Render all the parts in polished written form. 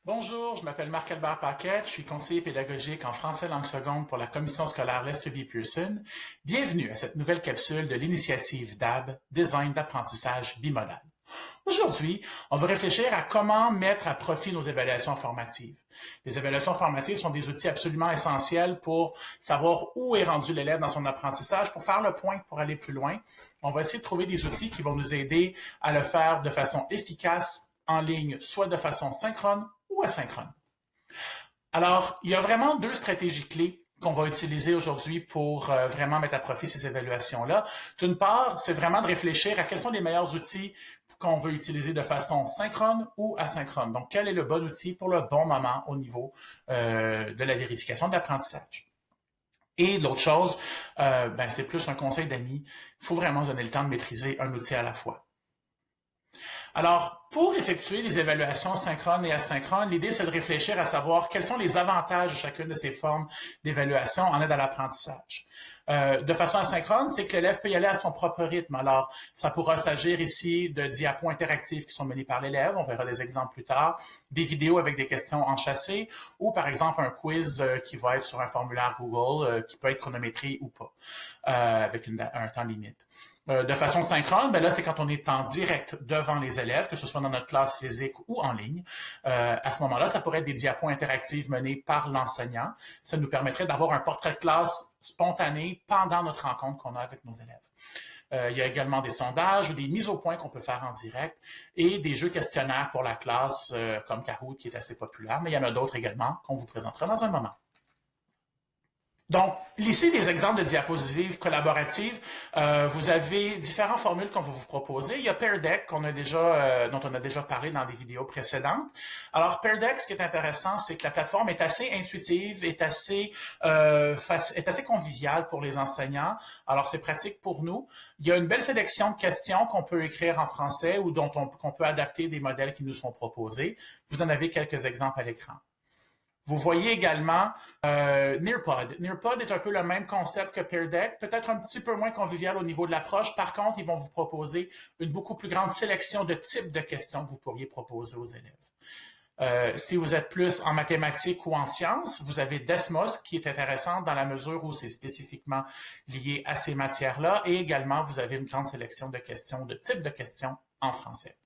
Bonjour, je m'appelle Marc-Albert Paquette, je suis conseiller pédagogique en français langue seconde pour la commission scolaire Lester B. Pearson. Bienvenue à cette nouvelle capsule de l'initiative DAB, Design d'apprentissage bimodal. Aujourd'hui, on va réfléchir à comment mettre à profit nos évaluations formatives. Les évaluations formatives sont des outils absolument essentiels pour savoir où est rendu l'élève dans son apprentissage, pour faire le point, pour aller plus loin. On va essayer de trouver des outils qui vont nous aider à le faire de façon efficace en ligne, soit de façon synchrone ou asynchrone. Alors, il y a vraiment deux stratégies clés qu'on va utiliser aujourd'hui pour vraiment mettre à profit ces évaluations-là. D'une part, c'est vraiment de réfléchir à quels sont les meilleurs outils qu'on veut utiliser de façon synchrone ou asynchrone. Donc, quel est le bon outil pour le bon moment au niveau de la vérification de l'apprentissage. Et l'autre chose, c'est plus un conseil d'amis. Il faut vraiment se donner le temps de maîtriser un outil à la fois. Alors, pour effectuer les évaluations synchrones et asynchrones, l'idée, c'est de réfléchir à savoir quels sont les avantages de chacune de ces formes d'évaluation en aide à l'apprentissage. De façon asynchrone, c'est que l'élève peut y aller à son propre rythme. Alors, ça pourra s'agir ici de diapos interactifs qui sont menés par l'élève, on verra des exemples plus tard, des vidéos avec des questions enchâssées, ou par exemple un quiz qui va être sur un formulaire Google qui peut être chronométré ou pas, avec un temps limite. De façon synchrone, là, c'est quand on est en direct devant les élèves, que ce soit dans notre classe physique ou en ligne. À ce moment-là, ça pourrait être des diapos interactives menées par l'enseignant. Ça nous permettrait d'avoir un portrait de classe spontané pendant notre rencontre qu'on a avec nos élèves. Il y a également des sondages ou des mises au point qu'on peut faire en direct et des jeux questionnaires pour la classe comme Kahoot qui est assez populaire, mais il y en a d'autres également qu'on vous présentera dans un moment. Donc, ici, des exemples de diapositives collaboratives. Vous avez différentes formules qu'on va vous proposer. Il y a Pear Deck dont on a déjà parlé dans des vidéos précédentes. Alors, Pear Deck, ce qui est intéressant, c'est que la plateforme est assez intuitive, est assez conviviale pour les enseignants. Alors, c'est pratique pour nous. Il y a une belle sélection de questions qu'on peut écrire en français ou qu'on peut adapter des modèles qui nous sont proposés. Vous en avez quelques exemples à l'écran. Vous voyez également Nearpod. Nearpod est un peu le même concept que Pear Deck, peut-être un petit peu moins convivial au niveau de l'approche. Par contre, ils vont vous proposer une beaucoup plus grande sélection de types de questions que vous pourriez proposer aux élèves. Si vous êtes plus en mathématiques ou en sciences, vous avez Desmos qui est intéressant dans la mesure où c'est spécifiquement lié à ces matières-là. Et également, vous avez une grande sélection de questions, de types de questions en français.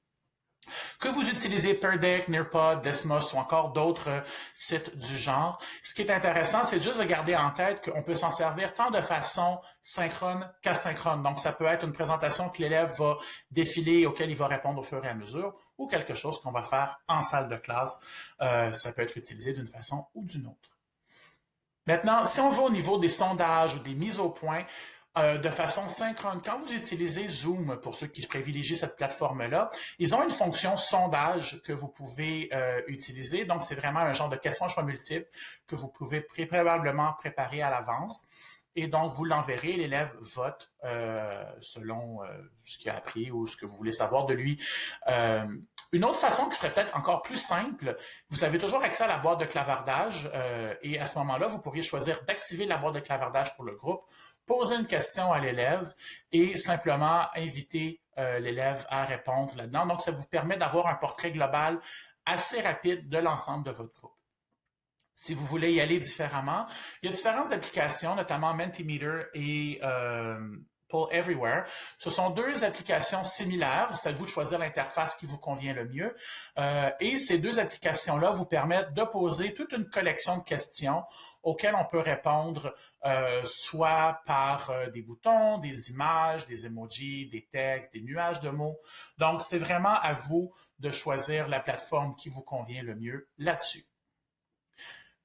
Que vous utilisez Pear Deck, Nearpod, Desmos ou encore d'autres sites du genre, ce qui est intéressant, c'est juste de garder en tête qu'on peut s'en servir tant de façon synchrone qu'asynchrone. Donc, ça peut être une présentation que l'élève va défiler, auquel il va répondre au fur et à mesure, ou quelque chose qu'on va faire en salle de classe. Ça peut être utilisé d'une façon ou d'une autre. Maintenant, si on va au niveau des sondages ou des mises au point, de façon synchrone. Quand vous utilisez Zoom, pour ceux qui privilégient cette plateforme-là, ils ont une fonction sondage que vous pouvez utiliser. Donc, c'est vraiment un genre de question à choix multiples que vous pouvez probablement préparer à l'avance. Et donc, vous l'enverrez, l'élève vote selon ce qu'il a appris ou ce que vous voulez savoir de lui. Une autre façon qui serait peut-être encore plus simple, vous avez toujours accès à la boîte de clavardage et à ce moment-là, vous pourriez choisir d'activer la boîte de clavardage pour le groupe, poser une question à l'élève et simplement inviter l'élève à répondre là-dedans. Donc, ça vous permet d'avoir un portrait global assez rapide de l'ensemble de votre groupe. Si vous voulez y aller différemment, il y a différentes applications, notamment Mentimeter et Poll Everywhere. Ce sont deux applications similaires. C'est à vous de choisir l'interface qui vous convient le mieux. Et ces deux applications-là vous permettent de poser toute une collection de questions auxquelles on peut répondre soit par des boutons, des images, des emojis, des textes, des nuages de mots. Donc, c'est vraiment à vous de choisir la plateforme qui vous convient le mieux là-dessus.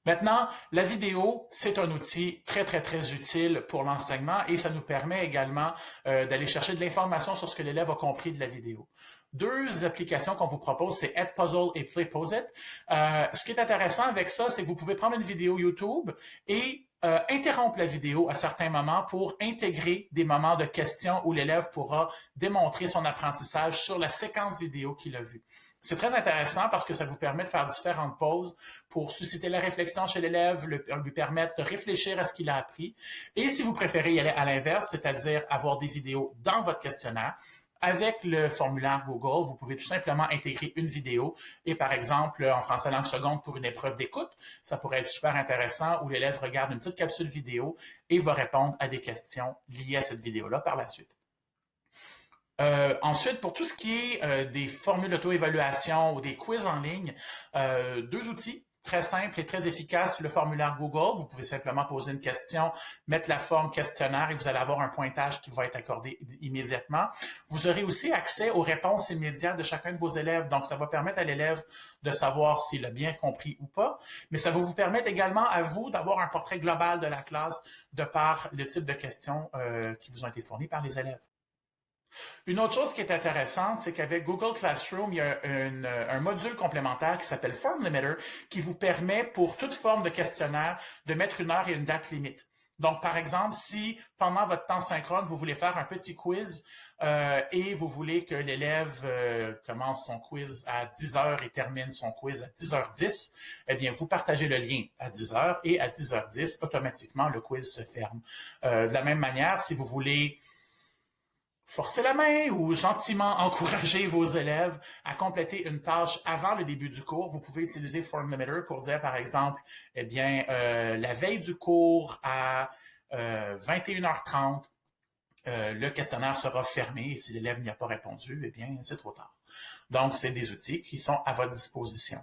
Maintenant, la vidéo, c'est un outil très, très, très utile pour l'enseignement et ça nous permet également d'aller chercher de l'information sur ce que l'élève a compris de la vidéo. Deux applications qu'on vous propose, c'est Edpuzzle et Playposit. Ce qui est intéressant avec ça, c'est que vous pouvez prendre une vidéo YouTube et interrompre la vidéo à certains moments pour intégrer des moments de questions où l'élève pourra démontrer son apprentissage sur la séquence vidéo qu'il a vue. C'est très intéressant parce que ça vous permet de faire différentes pauses pour susciter la réflexion chez l'élève, lui permettre de réfléchir à ce qu'il a appris. Et si vous préférez y aller à l'inverse, c'est-à-dire avoir des vidéos dans votre questionnaire, Avec le formulaire Google, vous pouvez tout simplement intégrer une vidéo et par exemple, en français langue seconde pour une épreuve d'écoute, ça pourrait être super intéressant où l'élève regarde une petite capsule vidéo et va répondre à des questions liées à cette vidéo-là par la suite. Ensuite, pour tout ce qui est des formules d'auto-évaluation ou des quiz en ligne, deux outils très simples et très efficaces. Le formulaire Google, vous pouvez simplement poser une question, mettre la forme questionnaire et vous allez avoir un pointage qui va être accordé immédiatement. Vous aurez aussi accès aux réponses immédiates de chacun de vos élèves. Donc, ça va permettre à l'élève de savoir s'il a bien compris ou pas, mais ça va vous permettre également à vous d'avoir un portrait global de la classe de par le type de questions qui vous ont été fournies par les élèves. Une autre chose qui est intéressante, c'est qu'avec Google Classroom, il y a un module complémentaire qui s'appelle Form Limiter qui vous permet pour toute forme de questionnaire de mettre une heure et une date limite. Donc, par exemple, si pendant votre temps synchrone, vous voulez faire un petit quiz et vous voulez que l'élève commence son quiz à 10 heures et termine son quiz à 10h10, eh bien, vous partagez le lien à 10 heures et à 10h10, automatiquement, le quiz se ferme. De la même manière, si vous voulez forcer la main ou gentiment encourager vos élèves à compléter une tâche avant le début du cours, vous pouvez utiliser Form Limiter pour dire, par exemple, eh bien, la veille du cours à 21h30, le questionnaire sera fermé et si l'élève n'y a pas répondu, eh bien, c'est trop tard. Donc, c'est des outils qui sont à votre disposition.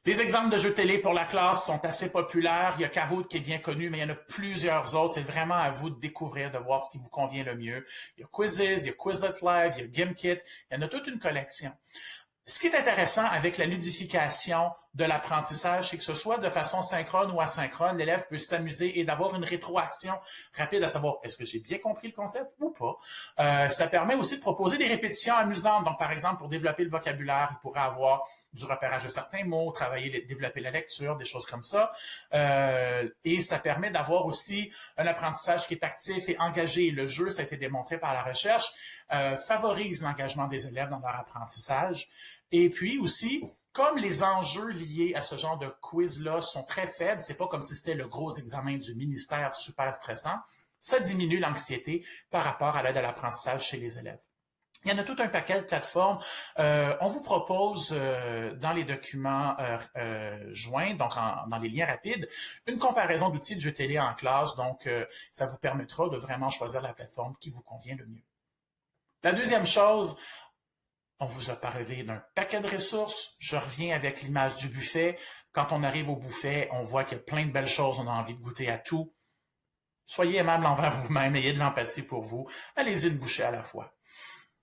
Les exemples de jeux télé pour la classe sont assez populaires. Il y a Kahoot qui est bien connu, mais il y en a plusieurs autres. C'est vraiment à vous de découvrir, de voir ce qui vous convient le mieux. Il y a Quizzes, il y a Quizlet Live, il y a Gimkit. Il y en a toute une collection. Ce qui est intéressant avec la ludification de l'apprentissage, c'est que ce soit de façon synchrone ou asynchrone, l'élève peut s'amuser et d'avoir une rétroaction rapide à savoir est-ce que j'ai bien compris le concept ou pas. Ça permet aussi de proposer des répétitions amusantes. Donc, par exemple, pour développer le vocabulaire, il pourrait avoir du repérage de certains mots, développer la lecture, des choses comme ça. Et ça permet d'avoir aussi un apprentissage qui est actif et engagé. Le jeu, ça a été démontré par la recherche, favorise l'engagement des élèves dans leur apprentissage. Et puis aussi, comme les enjeux liés à ce genre de quiz-là sont très faibles, c'est pas comme si c'était le gros examen du ministère super stressant, ça diminue l'anxiété par rapport à l'aide à l'apprentissage chez les élèves. Il y en a tout un paquet de plateformes. On vous propose dans les documents joints, donc dans les liens rapides, une comparaison d'outils de jeux télé en classe. Donc, ça vous permettra de vraiment choisir la plateforme qui vous convient le mieux. La deuxième chose, on vous a parlé d'un paquet de ressources. Je reviens avec l'image du buffet. Quand on arrive au buffet, on voit qu'il y a plein de belles choses. On a envie de goûter à tout. Soyez aimable envers vous-même. Ayez de l'empathie pour vous. Allez-y une bouchée à la fois.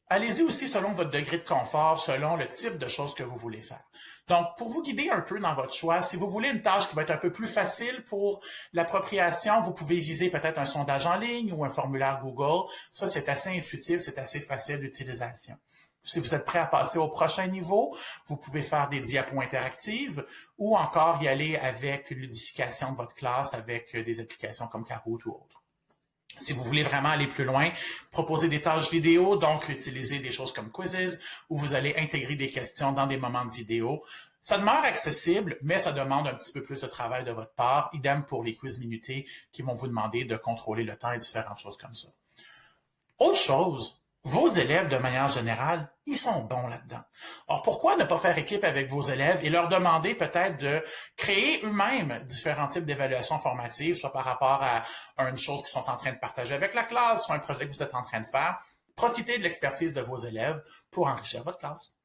Allez-y aussi selon votre degré de confort, selon le type de choses que vous voulez faire. Donc, pour vous guider un peu dans votre choix, si vous voulez une tâche qui va être un peu plus facile pour l'appropriation, vous pouvez viser peut-être un sondage en ligne ou un formulaire Google. Ça, c'est assez intuitif, c'est assez facile d'utilisation. Si vous êtes prêt à passer au prochain niveau, vous pouvez faire des diapos interactives ou encore y aller avec une ludification de votre classe avec des applications comme Kahoot ou autres. Si vous voulez vraiment aller plus loin, proposer des tâches vidéo, donc utiliser des choses comme Quizzes, où vous allez intégrer des questions dans des moments de vidéo. Ça demeure accessible, mais ça demande un petit peu plus de travail de votre part. Idem pour les quiz minutés qui vont vous demander de contrôler le temps et différentes choses comme ça. Autre chose, vos élèves, de manière générale, ils sont bons là-dedans. Alors, pourquoi ne pas faire équipe avec vos élèves et leur demander peut-être de créer eux-mêmes différents types d'évaluations formatives, soit par rapport à une chose qu'ils sont en train de partager avec la classe, soit un projet que vous êtes en train de faire. Profitez de l'expertise de vos élèves pour enrichir votre classe.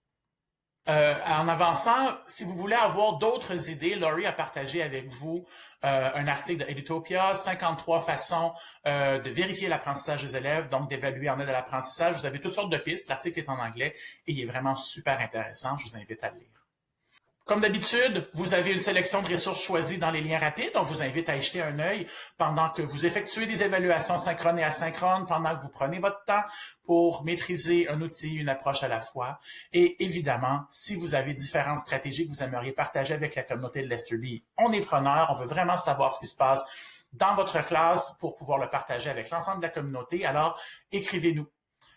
En avançant, si vous voulez avoir d'autres idées, Laurie a partagé avec vous un article de Edutopia, 53 façons de vérifier l'apprentissage des élèves, donc d'évaluer en aide à l'apprentissage. Vous avez toutes sortes de pistes. L'article est en anglais et il est vraiment super intéressant. Je vous invite à le lire. Comme d'habitude, vous avez une sélection de ressources choisies dans les liens rapides. On vous invite à y jeter un œil pendant que vous effectuez des évaluations synchrones et asynchrones, pendant que vous prenez votre temps pour maîtriser un outil, une approche à la fois. Et évidemment, si vous avez différentes stratégies que vous aimeriez partager avec la communauté de Lester B, on est preneur, on veut vraiment savoir ce qui se passe dans votre classe pour pouvoir le partager avec l'ensemble de la communauté. Alors, écrivez-nous.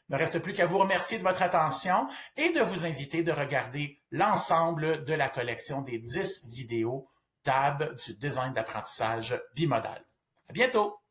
Il ne reste plus qu'à vous remercier de votre attention et de vous inviter de regarder l'ensemble de la collection des 10 vidéos TAB du design d'apprentissage bimodal. À bientôt!